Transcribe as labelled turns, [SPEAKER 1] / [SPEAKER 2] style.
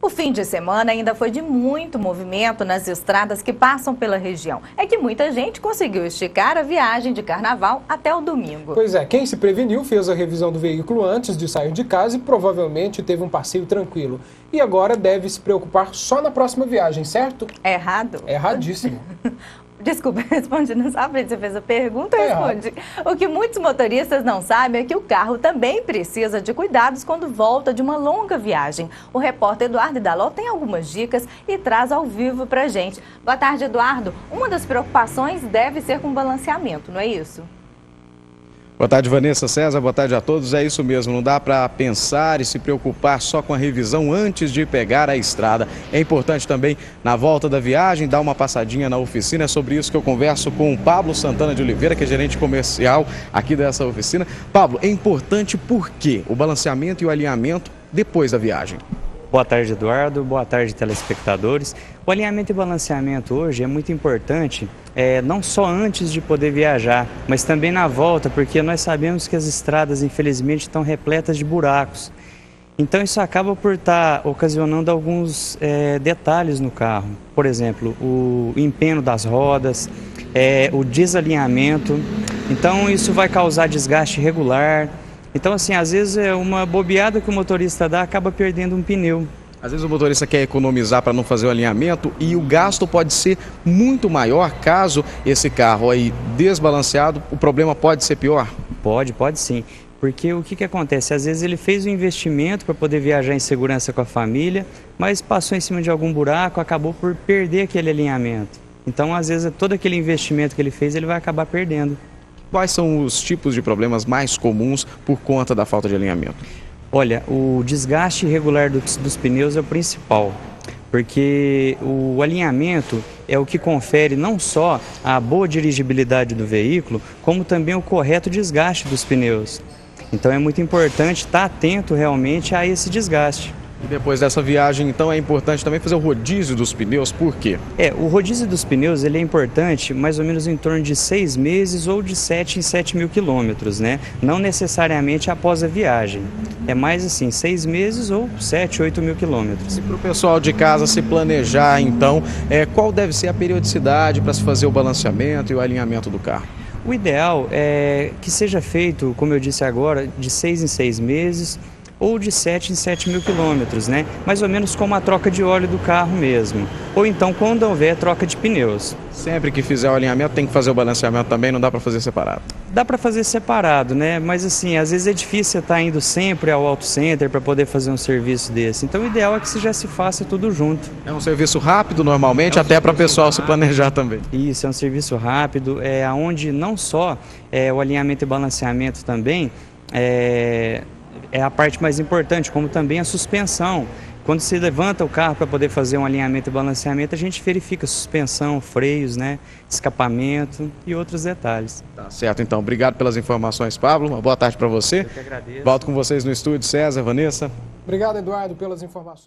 [SPEAKER 1] O fim de semana ainda foi de muito movimento nas estradas que passam pela região. É que muita gente conseguiu esticar a viagem de carnaval até o domingo.
[SPEAKER 2] Pois é, quem se preveniu fez a revisão do veículo antes de sair de casa e provavelmente teve um passeio tranquilo. E agora deve se preocupar só na próxima viagem, certo?
[SPEAKER 1] É errado?
[SPEAKER 2] É erradíssimo.
[SPEAKER 1] Desculpa, respondi na sua frente. Você fez a pergunta, eu respondi. O que muitos motoristas não sabem é que o carro também precisa de cuidados quando volta de uma longa viagem. O repórter Eduardo Daló tem algumas dicas e traz ao vivo pra gente. Boa tarde, Eduardo. Uma das preocupações deve ser com balanceamento, não é isso?
[SPEAKER 3] Boa tarde, Vanessa, César, boa tarde a todos. É isso mesmo, não dá para pensar e se preocupar só com a revisão antes de pegar a estrada. É importante também, na volta da viagem, dar uma passadinha na oficina. É sobre isso que eu converso com o Pablo Santana de Oliveira, que é gerente comercial aqui dessa oficina. Pablo, é importante por quê? O balanceamento e o alinhamento depois da viagem.
[SPEAKER 4] Boa tarde, Eduardo. Boa tarde, telespectadores. O alinhamento e balanceamento hoje é muito importante, não só antes de poder viajar, mas também na volta, porque nós sabemos que as estradas, infelizmente, estão repletas de buracos. Então, isso acaba por estar ocasionando alguns detalhes no carro. Por exemplo, o empenho das rodas, o desalinhamento. Então, isso vai causar desgaste regular. Então, assim, às vezes é uma bobeada que o motorista dá, acaba perdendo um pneu.
[SPEAKER 3] Às vezes o motorista quer economizar para não fazer o alinhamento e o gasto pode ser muito maior caso esse carro aí desbalanceado, o problema pode ser pior?
[SPEAKER 4] Pode sim. Porque o que acontece? Às vezes ele fez um investimento para poder viajar em segurança com a família, mas passou em cima de algum buraco, acabou por perder aquele alinhamento. Então, às vezes, todo aquele investimento que ele fez, ele vai acabar perdendo.
[SPEAKER 3] Quais são os tipos de problemas mais comuns por conta da falta de alinhamento?
[SPEAKER 4] Olha, o desgaste irregular dos pneus é o principal, porque o alinhamento é o que confere não só a boa dirigibilidade do veículo, como também o correto desgaste dos pneus. Então é muito importante estar atento realmente a esse desgaste.
[SPEAKER 3] E depois dessa viagem, então, é importante também fazer o rodízio dos pneus, por quê?
[SPEAKER 4] O rodízio dos pneus ele é importante mais ou menos em torno de 6 meses ou de 7 em 7 mil quilômetros, né? Não necessariamente após a viagem. É mais assim, 6 meses ou 7, 8 mil quilômetros.
[SPEAKER 3] E para o pessoal de casa se planejar, então, qual deve ser a periodicidade para se fazer o balanceamento e o alinhamento do carro?
[SPEAKER 4] O ideal é que seja feito, como eu disse agora, de 6 em 6 meses, ou de 7 em 7 mil quilômetros, né? Mais ou menos como a troca de óleo do carro mesmo. Ou então quando houver troca de pneus.
[SPEAKER 3] Sempre que fizer o alinhamento tem que fazer o balanceamento também, não dá para fazer separado?
[SPEAKER 4] Dá para fazer separado, né? Mas assim, às vezes é difícil estar indo sempre ao auto center para poder fazer um serviço desse. Então o ideal é que já se faça tudo junto.
[SPEAKER 3] É um serviço rápido normalmente, até para o pessoal se planejar também.
[SPEAKER 4] Isso, é um serviço rápido, onde não só o alinhamento e balanceamento também é a parte mais importante, como também a suspensão. Quando se levanta o carro para poder fazer um alinhamento e balanceamento, a gente verifica suspensão, freios, né, escapamento e outros detalhes.
[SPEAKER 3] Tá certo, então. Obrigado pelas informações, Pablo. Uma boa tarde para você.
[SPEAKER 4] Eu que agradeço.
[SPEAKER 3] Volto com vocês no estúdio, César, Vanessa.
[SPEAKER 2] Obrigado, Eduardo, pelas informações.